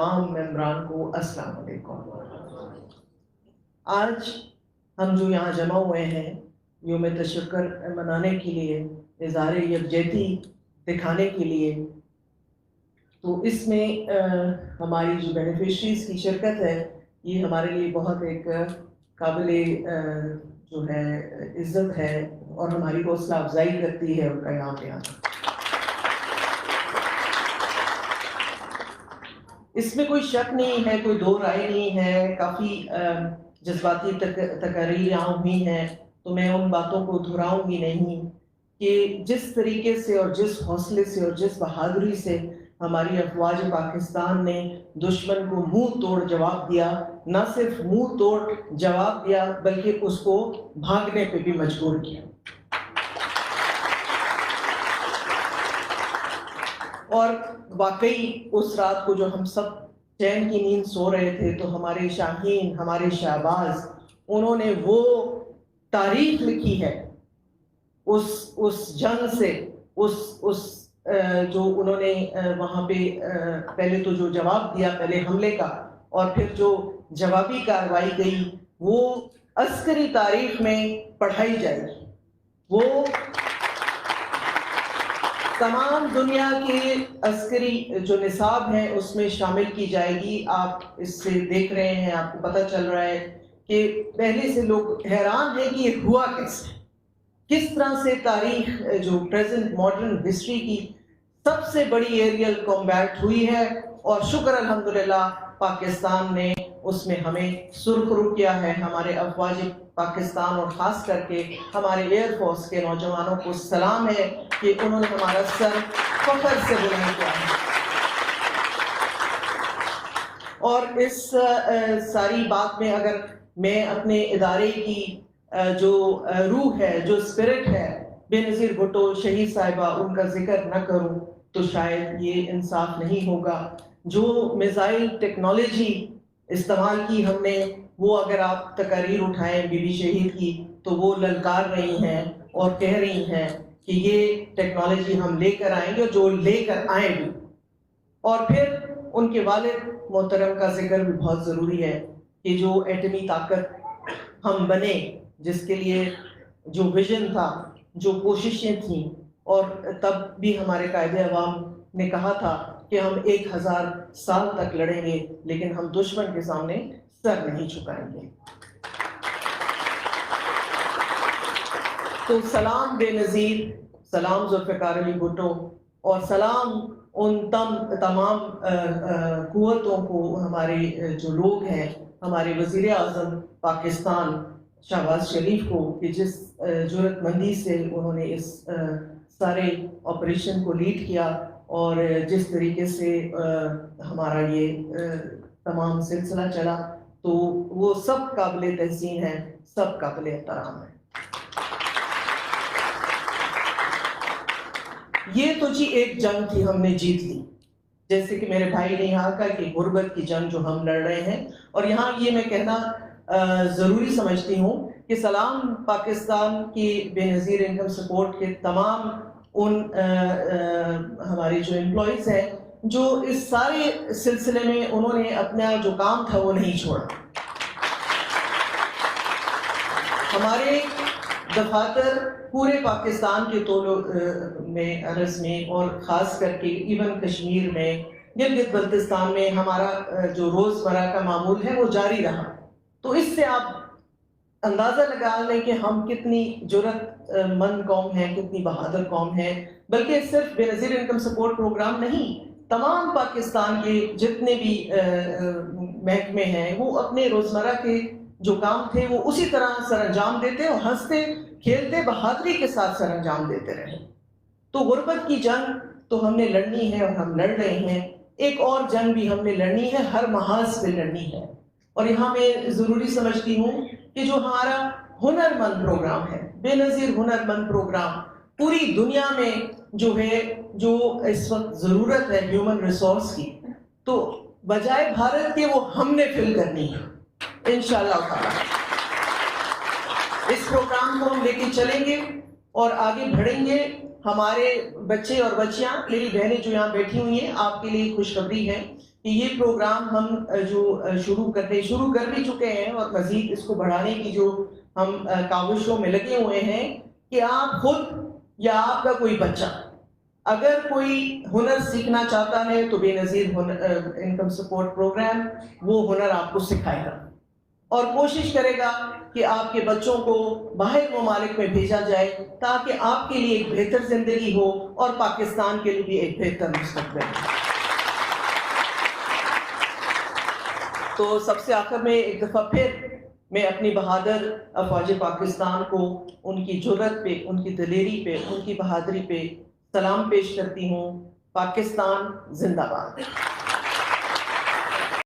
تمام ممبران کو السلام علیکم۔ آج ہم جو یہاں جمع ہوئے ہیں یوم تشکر منانے کے لیے، اظہار یکجہتی دکھانے کے لیے، تو اس میں ہماری جو بینیفیشریز کی شرکت ہے یہ ہمارے لیے بہت ایک قابل جو ہے عزت ہے اور ہماری حوصلہ افزائی کرتی ہے ان کا یہاں پہ آنا۔ اس میں کوئی شک نہیں ہے، کوئی دو رائے نہیں ہے، کافی جذباتی تقاریر یہاں ہوئی ہیں، تو میں ان باتوں کو دہراؤں گی نہیں کہ جس طریقے سے اور جس حوصلے سے اور جس بہادری سے ہماری افواج پاکستان نے دشمن کو منہ توڑ جواب دیا، نہ صرف منہ توڑ جواب دیا بلکہ اس کو بھاگنے پہ بھی مجبور کیا۔ اور واقعی اس رات کو جو ہم سب چین کی نیند سو رہے تھے تو ہمارے شاہین، ہمارے شہباز، انہوں نے وہ تاریخ لکھی ہے اس جنگ سے، اس جو انہوں نے وہاں پہ پہلے تو جو جواب دیا پہلے حملے کا اور پھر جو جوابی کارروائی گئی، وہ عسکری تاریخ میں پڑھائی جائے گی، وہ تمام دنیا کے عسکری جو نصاب ہیں اس میں شامل کی جائے گی۔ آپ اس سے دیکھ رہے ہیں، آپ کو پتہ چل رہا ہے کہ پہلے سے لوگ حیران ہیں کہ یہ ہوا کیسے، کس طرح سے تاریخ جو پریزنٹ ماڈرن ہسٹری کی سب سے بڑی ایریل کمبیٹ ہوئی ہے، اور شکر الحمدللہ پاکستان نے اس میں ہمیں سرخرو کیا ہے۔ ہمارے افواج پاکستان اور خاص کر کے ہمارے ایئر فورس کے نوجوانوں کو سلام ہے کہ انہوں نے ہمارا سر فخر سے بلند کیا ہے۔ اور اس ساری بات میں اگر میں اپنے ادارے کی جو روح ہے، جو اسپرٹ ہے، بے نظیر بھٹو شہید صاحبہ، ان کا ذکر نہ کروں تو شاید یہ انصاف نہیں ہوگا۔ جو میزائل ٹیکنالوجی استعمال کی ہم نے، وہ اگر آپ تقاریر اٹھائیں بی بی شہید کی تو وہ للکار رہی ہیں اور کہہ رہی ہیں کہ یہ ٹیکنالوجی ہم لے کر آئیں گے، جو لے کر آئیں بھی۔ اور پھر ان کے والد محترم کا ذکر بھی بہت ضروری ہے کہ جو ایٹمی طاقت ہم بنے، جس کے لیے جو ویژن تھا، جو کوششیں تھیں، اور تب بھی ہمارے قائد عوام نے کہا تھا کہ ہم 1000 سال تک لڑیں گے لیکن ہم دشمن کے سامنے سر نہیں جھکائیں گے۔ تو سلام بے نظیر، سلام ذوالفقار علی بھٹو، اور سلام ان تمام قوتوں کو، ہمارے جو لوگ ہیں، ہمارے وزیر اعظم پاکستان شہباز شریف کو، کہ جس جرأت مندی سے انہوں نے اس سارے آپریشن کو لیڈ کیا اور جس طریقے سے ہمارا یہ تمام سلسلہ چلا، تو وہ سب قابل تحسین ہیں، سب قابل احترام ہیں۔ یہ تو جی ایک جنگ تھی، ہم نے جیت لی، جیسے کہ میرے بھائی نے یہاں کہا کہ غربت کی جنگ جو ہم لڑ رہے ہیں۔ اور یہاں یہ میں کہنا ضروری سمجھتی ہوں کہ سلام پاکستان کی بے نظیر انکم سپورٹ کے تمام ان ہمارے جو امپلائیز ہیں جو اس سارے سلسلے میں انہوں نے اپنا جو کام تھا وہ نہیں چھوڑا۔ ہمارے دفاتر پورے پاکستان کے میں عرض میں اور خاص کر کے ایون کشمیر میں، گلگت بلتستان میں ہمارا جو روزمرہ کا معمول ہے وہ جاری رہا۔ تو اس سے آپ اندازہ لگا لیں کہ ہم کتنی جرأت مند قوم ہیں، کتنی بہادر قوم ہیں۔ بلکہ صرف بے نظیر انکم سپورٹ پروگرام نہیں، تمام پاکستان کے جتنے بھی محکمے ہیں وہ اپنے روزمرہ کے جو کام تھے وہ اسی طرح سر انجام دیتے اور ہنستے کھیلتے بہادری کے ساتھ سر انجام دیتے رہے۔ تو غربت کی جنگ تو ہم نے لڑنی ہے اور ہم لڑ رہے ہیں۔ ایک اور جنگ بھی ہم نے لڑنی ہے، ہر محاذ پہ لڑنی ہے۔ اور یہاں میں ضروری سمجھتی ہوں کہ جو ہمارا ہنر مند پروگرام ہے، بے نظیر ہنر مند پروگرام، پوری دنیا میں جو ہے، جو اس وقت ضرورت ہے ہیومن ریسورس کی، تو بجائے بھارت کے وہ ہم نے فل کرنی ہے انشاءاللہ تعالی۔ اس پروگرام کو ہم لے کے چلیں گے اور آگے بڑھیں گے۔ ہمارے بچے اور بچیاں، میری بہنیں جو یہاں بیٹھی ہوئی ہیں، آپ کے لیے خوشخبری ہے کہ یہ پروگرام ہم جو شروع کر بھی چکے ہیں اور مزید اس کو بڑھانے کی جو ہم کاوشوں میں لگے ہوئے ہیں کہ آپ خود یا آپ کا کوئی بچہ اگر کوئی ہنر سیکھنا چاہتا ہے تو بے نظیر انکم سپورٹ پروگرام وہ ہنر آپ کو سکھائے گا اور کوشش کرے گا کہ آپ کے بچوں کو باہر ممالک میں بھیجا جائے تاکہ آپ کے لیے ایک بہتر زندگی ہو اور پاکستان کے لیے بھی ایک بہتر مستقبل ہو۔ تو سب سے آخر میں ایک دفعہ پھر میں اپنی بہادر افواج پاکستان کو ان کی جرأت پہ، ان کی دلیری پہ، ان کی بہادری پہ سلام پیش کرتی ہوں۔ پاکستان زندہ باد۔